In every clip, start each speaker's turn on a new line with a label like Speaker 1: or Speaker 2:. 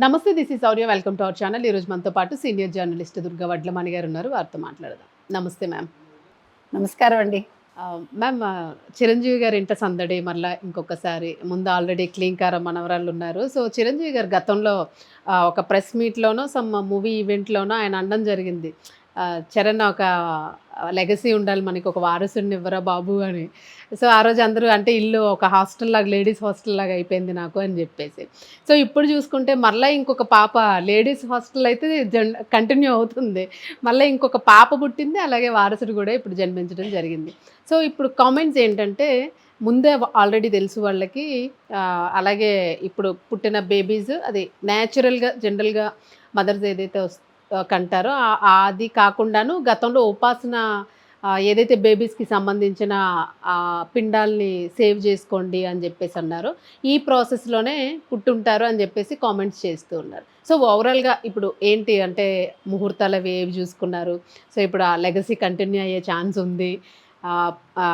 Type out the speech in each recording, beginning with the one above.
Speaker 1: నమస్తే, this is Shaurya. Welcome to our channel. ఈరోజు మనతో పాటు సీనియర్ జర్నలిస్ట్ దుర్గా వడ్లమణి గారు ఉన్నారు. వారితో మాట్లాడదాం. నమస్తే మ్యామ్.
Speaker 2: నమస్కారం అండి.
Speaker 1: మ్యామ్, చిరంజీవి గారి ఇంట సందడి మళ్ళీ ఇంకొకసారి. ముందు ఆల్రెడీ క్లీంకార మనవరాళ్ళు ఉన్నారు. సో చిరంజీవి గారు గతంలో ఒక ప్రెస్ మీట్లోనో సమ్ మూవీ ఈవెంట్లోనో ఆయన అనడం జరిగింది, చరణ్ ఒక లెగసీ ఉండాలి, మనకి ఒక వారసుడిని ఇవ్వరా బాబు అని. సో ఆ రోజు అందరూ అంటే ఇల్లు ఒక హాస్టల్ లాగా, లేడీస్ హాస్టల్ లాగా అయిపోయింది నాకు అని చెప్పేసి. సో ఇప్పుడు చూసుకుంటే మళ్ళీ ఇంకొక పాప, లేడీస్ హాస్టల్ అయితే కంటిన్యూ అవుతుంది, మళ్ళీ ఇంకొక పాప పుట్టింది, అలాగే వారసుడు కూడా ఇప్పుడు జన్మించడం జరిగింది. సో ఇప్పుడు కామెంట్స్ ఏంటంటే, ముందే ఆల్రెడీ తెలుసు వాళ్ళకి, అలాగే ఇప్పుడు పుట్టిన బేబీస్ అది న్యాచురల్గా జనరల్గా మదర్స్ ఏదైతే కంటారో అది కాకుండాను గతంలో ఉపాసన ఏదైతే బేబీస్కి సంబంధించిన పిండాల్ని సేవ్ చేసుకోండి అని చెప్పేసి అన్నారు. ఈ ప్రాసెస్లోనే పుట్టుంటారు అని చెప్పేసి కామెంట్స్ చేస్తూ ఉన్నారు. సో ఓవరాల్గా ఇప్పుడు ఏంటి అంటే, ముహూర్తాలు అవి ఏవి చూసుకున్నారు? సో ఇప్పుడు ఆ లెగసీ కంటిన్యూ అయ్యే ఛాన్స్ ఉంది.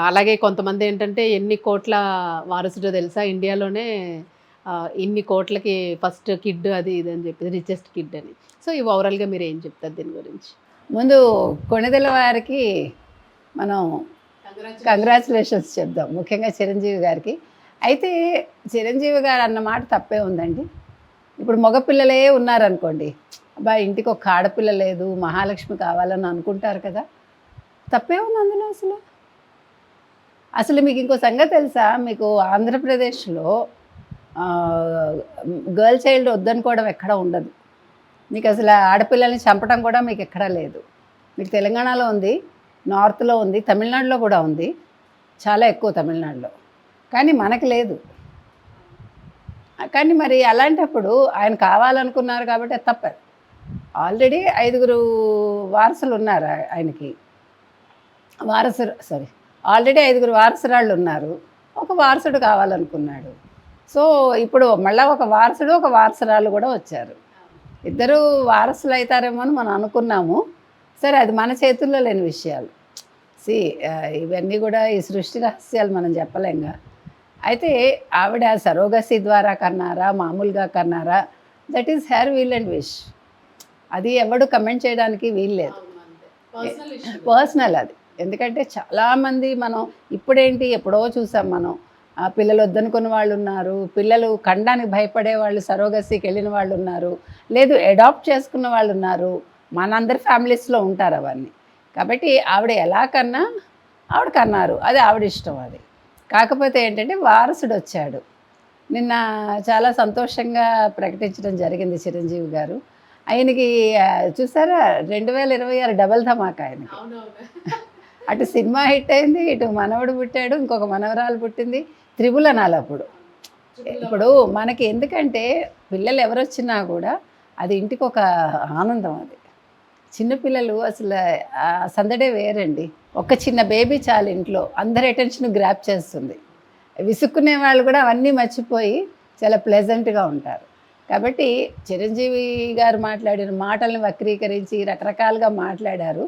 Speaker 1: అలాగే కొంతమంది ఏంటంటే, ఎన్ని కోట్ల వారసుడో తెలుసా ఇండియాలోనే, ఇన్ని కోట్లకి ఫస్ట్ కిడ్ అది ఇది అని చెప్పి, రిచెస్ట్ కిడ్ అని. సో ఈ ఓవరాల్గా మీరు ఏం చెప్తారు దీని గురించి?
Speaker 2: ముందు కొణిదెల వారికి మనం కంగ్రాచులేషన్స్ చెప్దాం, ముఖ్యంగా చిరంజీవి గారికి. అయితే చిరంజీవి గారు అన్న మాట తప్పే ఉందండి. ఇప్పుడు మగపిల్లలే ఉన్నారనుకోండి, అబ్బా ఇంటికి ఒక ఆడపిల్ల లేదు, మహాలక్ష్మి కావాలని అనుకుంటారు కదా. తప్పే ఉంది అందులో. అసలు మీకు ఇంకో సంగతి తెలుసా? మీకు ఆంధ్రప్రదేశ్లో గర్ల్ చైల్డ్ వద్దనుకోవడం ఎక్కడ ఉండదు. మీకు అసలు ఆడపిల్లల్ని చంపడం కూడా మీకు ఎక్కడా లేదు. మీకు తెలంగాణలో ఉంది, నార్త్లో ఉంది, తమిళనాడులో కూడా ఉంది, చాలా ఎక్కువ తమిళనాడులో, కానీ మనకి లేదు. కానీ మరి అలాంటప్పుడు ఆయన కావాలనుకున్నారు కాబట్టి అది తప్పదు. ఆల్రెడీ 5 వారసులు ఉన్నారు ఆయనకి, ఆల్రెడీ 5 వారసురాళ్ళు ఉన్నారు, ఒక వారసుడు కావాలనుకున్నాడు. సో ఇప్పుడు మళ్ళీ ఒక వారసుడు ఒక వారసురాలు కూడా వచ్చారు. ఇద్దరు వారసులు అవుతారేమో అని మనం అనుకున్నాము. సరే, అది మన చేతుల్లో లేని విషయాలు. ఇవన్నీ కూడా ఈ సృష్టి రహస్యాలు మనం చెప్పలేంగా. అయితే ఆవిడ సరోగసి ద్వారా కన్నారా, మామూలుగా కన్నారా, that is her will and wish. అది ఎవడు కమెంట్ చేయడానికి వీల్లేదు, పర్సనల్ అది. ఎందుకంటే చాలామంది మనం ఇప్పుడేంటి, ఎప్పుడో చూసాం మనం, పిల్లలు వద్దనుకున్న వాళ్ళు ఉన్నారు, పిల్లలు కండానికి భయపడే వాళ్ళు సరోగసికి వెళ్ళిన వాళ్ళు ఉన్నారు, లేదు అడాప్ట్ చేసుకున్న వాళ్ళు ఉన్నారు. మనందరి ఫ్యామిలీస్లో ఉంటారు అవన్నీ. కాబట్టి ఆవిడ ఎలా కన్నా ఆవిడ కన్నారు, అది ఆవిడ ఇష్టం. అది కాకపోతే ఏంటంటే వారసుడు వచ్చాడు. నిన్న చాలా సంతోషంగా ప్రకటించడం జరిగింది చిరంజీవి గారు. ఆయనకి చూసారా, 2026 డబల్ ధమాకా ఆయనకి. అటు సినిమా హిట్ అయింది, ఇటు మనవడు పుట్టాడు, ఇంకొక మనవరాలు పుట్టింది, త్రిబుల్ అనాలి అప్పుడు. ఇప్పుడు మనకి ఎందుకంటే పిల్లలు ఎవరొచ్చినా కూడా అది ఇంటికి ఒక ఆనందం. అది చిన్నపిల్లలు అసలు సందడే వేరండి. ఒక చిన్న బేబీ చాలు ఇంట్లో, అందరి అటెన్షన్ గ్రాప్ చేస్తుంది. విసుక్కునే వాళ్ళు కూడా అవన్నీ మర్చిపోయి చాలా ప్లెజెంట్గా ఉంటారు. కాబట్టి చిరంజీవి గారు మాట్లాడిన మాటల్ని వక్రీకరించి రకరకాలుగా మాట్లాడారు.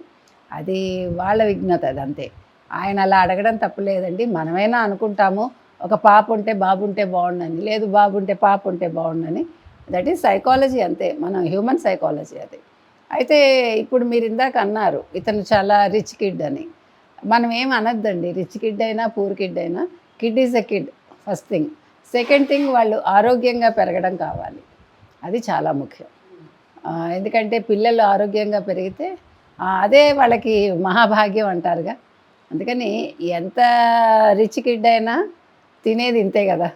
Speaker 2: అది వాళ్ళ విఘ్నత, అదంతే. ఆయన అలా అడగడం తప్పులేదండి. మనమైనా అనుకుంటాము, ఒక పాప ఉంటే బాబు ఉంటే బాగుండని, లేదు బాబు ఉంటే పాప ఉంటే బాగుండని. దట్ ఈజ్ సైకాలజీ, అంతే, మన హ్యూమన్ సైకాలజీ అది. అయితే ఇప్పుడు మీరు ఇందాక అన్నారు ఇతను చాలా రిచ్ కిడ్ అని. మనం ఏం అనొద్దండి, రిచ్ కిడ్ అయినా పూర్ కిడ్ అయినా, kid is a kid first thing. Second thing, వాళ్ళు ఆరోగ్యంగా పెరగడం కావాలి, అది చాలా ముఖ్యం. ఎందుకంటే పిల్లలు ఆరోగ్యంగా పెరిగితే అదే వాళ్ళకి మహాభాగ్యం అంటారుగా. అందుకని ఎంత రిచ్ కిడ్ అయినా తినేది ఇంతే కదా.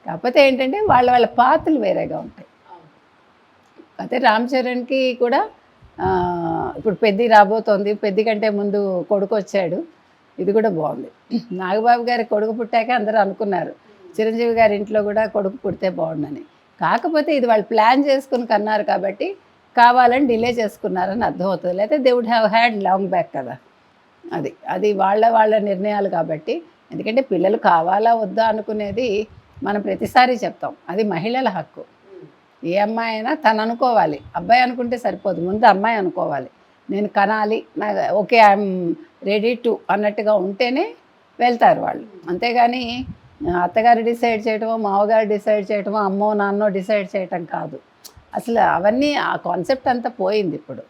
Speaker 2: కాకపోతే ఏంటంటే వాళ్ళ పాత్రలు వేరేగా ఉంటాయి. అయితే రామ్ చరణ్కి కూడా ఇప్పుడు పెద్ది రాబోతోంది, పెద్ది కంటే ముందు కొడుకు వచ్చాడు, ఇది కూడా బాగుంది. నాగబాబు గారి కొడుకు పుట్టాక అందరూ అనుకున్నారు చిరంజీవి గారి ఇంట్లో కూడా కొడుకు పుడితే బాగుండని. కాకపోతే ఇది వాళ్ళు ప్లాన్ చేసుకుని కన్నారు కాబట్టి కావాలని డిలే చేసుకున్నారని అర్థమవుతుంది. లేకపోతే they would have had long back కదా. అది వాళ్ళ నిర్ణయాలు కాబట్టి. ఎందుకంటే పిల్లలు కావాలా వద్దా అనుకునేది మనం ప్రతిసారి చెప్తాం, అది మహిళల హక్కు. ఏ అమ్మాయి అయినా తను అనుకోవాలి, అబ్బాయి అనుకుంటే సరిపోదు, ముందు అమ్మాయి అనుకోవాలి, నేను కనాలి, నాకు ఓకే ఐఎమ్ రెడీ టు అన్నట్టుగా ఉంటేనే వెళ్తారు వాళ్ళు. అంతేగాని అత్తగారు డిసైడ్ చేయటమో, మామగారు డిసైడ్ చేయటమో, అమ్మో నాన్నో డిసైడ్ చేయటం కాదు. అసలు అవన్నీ ఆ కాన్సెప్ట్ అంతా పోయింది ఇప్పుడు.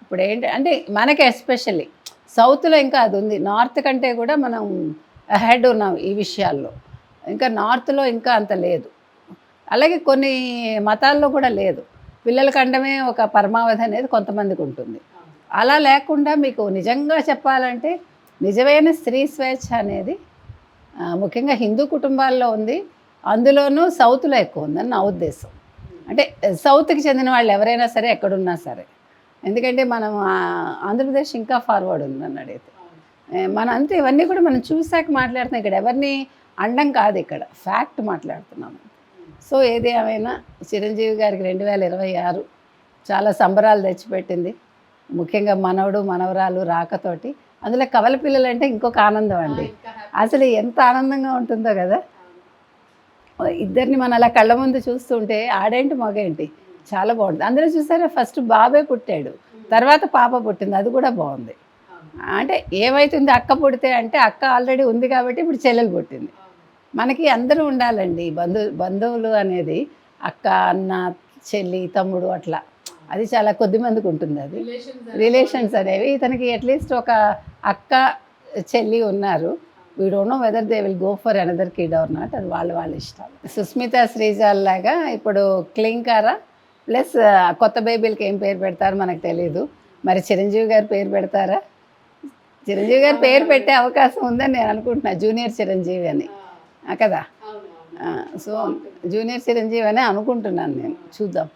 Speaker 2: ఇప్పుడు ఏంటి అంటే మనకి ఎస్పెషల్లీ సౌత్‌లో ఇంకా అది ఉంది. నార్త్ కంటే కూడా మనం అహెడ్ ఉన్నాం ఈ విషయాల్లో. ఇంకా నార్త్‌లో ఇంకా అంత లేదు. అలాగే కొన్ని మతాల్లో కూడా లేదు. పిల్లలకి అనడమే ఒక పరమావధి అనేది కొంతమందికి ఉంటుంది. అలా లేకుండా మీకు నిజంగా చెప్పాలంటే నిజమైన స్త్రీ స్వేచ్ఛ అనేది ముఖ్యంగా హిందూ కుటుంబాల్లో ఉంది. అందులోనూ సౌత్‌లో ఎక్కువ ఉందని నా ఉద్దేశం. అంటే సౌత్‌కి చెందిన వాళ్ళు ఎవరైనా సరే ఎక్కడున్నా సరే. ఎందుకంటే మనం ఆంధ్రప్రదేశ్ ఇంకా ఫార్వర్డ్ ఉంది నన్ను అడిగితే. మన అంతే ఇవన్నీ కూడా మనం చూసాక మాట్లాడుతున్నాం. ఇక్కడ ఎవరిని అనడం కాదు, ఇక్కడ ఫ్యాక్ట్ మాట్లాడుతున్నాము. సో ఏది ఏమైనా చిరంజీవి గారికి 2026 చాలా సంబరాలు తెచ్చిపెట్టింది. ముఖ్యంగా మనవడు మనవరాలు రాకతోటి. అందులో కవల పిల్లలంటే ఇంకొక ఆనందం అండి. అసలు ఎంత ఆనందంగా ఉంటుందో కదా. ఇద్దరిని మనం అలా కళ్ళ ముందు చూస్తుంటే ఆడేంటి మగేంటి చాలా బాగుంటుంది. అందులో చూసారా ఫస్ట్ బాబే పుట్టాడు, తర్వాత పాప పుట్టింది, అది కూడా బాగుంది. అంటే ఏమవుతుంది అక్క పుడితే అంటే అక్క ఆల్రెడీ ఉంది కాబట్టి ఇప్పుడు చెల్లెలు పుట్టింది. మనకి అందరూ ఉండాలండి, బంధువులు అనేది అక్క అన్న చెల్లి తమ్ముడు అట్లా అది చాలా కొద్ది మందికి ఉంటుంది. అది రిలేషన్స్ అనేవి ఇతనికి అట్లీస్ట్ ఒక అక్క చెల్లి ఉన్నారు. We don't know whether they will go for another kid are not, అది వాళ్ళ ఇష్టం. సుస్మిత శ్రీజాల్ లాగా ఇప్పుడు క్లింకారా ప్లస్ కొత్త బేబీలకి ఏం పేరు పెడతారో మనకు తెలియదు. మరి చిరంజీవి గారు పేరు పెడతారా? చిరంజీవి గారు పేరు పెట్టే అవకాశం ఉందని నేను అనుకుంటున్నా, జూనియర్ చిరంజీవి అని కదా. సో జూనియర్ చిరంజీవి అని అనుకుంటున్నాను నేను, చూద్దాం.